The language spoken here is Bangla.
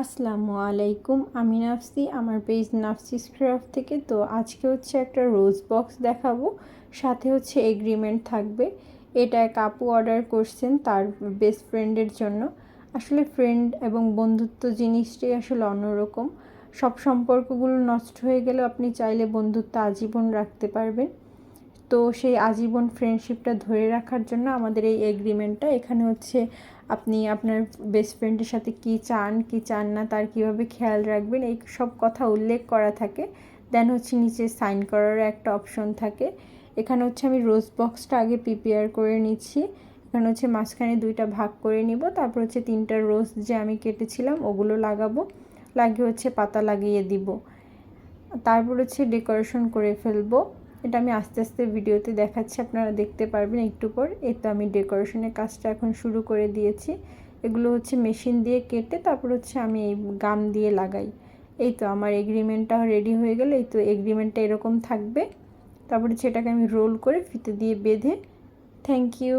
আসসালামু আলাইকুম, আমি নাফসি। আমার পেজ নাফসিস ক্রাফট থেকে। তো আজকে হচ্ছে একটা রোজ বক্স দেখাবো, সাথে হচ্ছে এগ্রিমেন্ট থাকবে। এটা এক আপু অর্ডার করছেন তার বেস্ট ফ্রেন্ডের জন্য। আসলে ফ্রেন্ড এবং বন্ধুত্ব জিনিসটাই আসলে অন্যরকম। সব সম্পর্কগুলো নষ্ট হয়ে গেলেও আপনি চাইলে বন্ধুত্ব আজীবন রাখতে পারবেন। তো সেই আজীবন ফ্রেন্ডশিপটা ধরে রাখার জন্য আমাদের এই এগ্রিমেন্টটা। এখানে হচ্ছে আপনি আপনার বেস্ট ফ্রেন্ডের সাথে কি চান না, তার কিভাবে খেয়াল রাখবেন, এই সব কথা উল্লেখ করা থাকে। দেন হচ্ছে নিচে সাইন করারও একটা অপশন থাকে। এখানে হচ্ছে আমি রোজ বক্সটা আগে প্রিপেয়ার করে নিচ্ছি। এখানে হচ্ছে মাঝখানে দুইটা ভাগ করে নিব, তারপর হচ্ছে 3টা রোজ যে আমি কেটেছিলাম ওগুলো লাগাবো, লাগিয়ে হচ্ছে পাতা লাগিয়ে দিব। তারপর হচ্ছে ডেকোরেশন করে ফেলবো। এটা আমি আস্তে আস্তে ভিডিওতে দেখাচ্ছি, আপনারা দেখতে পারবেন একটু পর। এই তো আমি ডেকোরেশনের কাজটা এখন শুরু করে দিয়েছি। এগুলো হচ্ছে মেশিন দিয়ে কেটে তারপর হচ্ছে আমি এই গাম দিয়ে লাগাই। এই তো আমার এগ্রিমেন্টটা রেডি হয়ে গেল। এই তো এগ্রিমেন্টটা এরকম থাকবে। তারপর হচ্ছে এটাকে আমি রোল করে ফিতে দিয়ে বেঁধে। Thank you.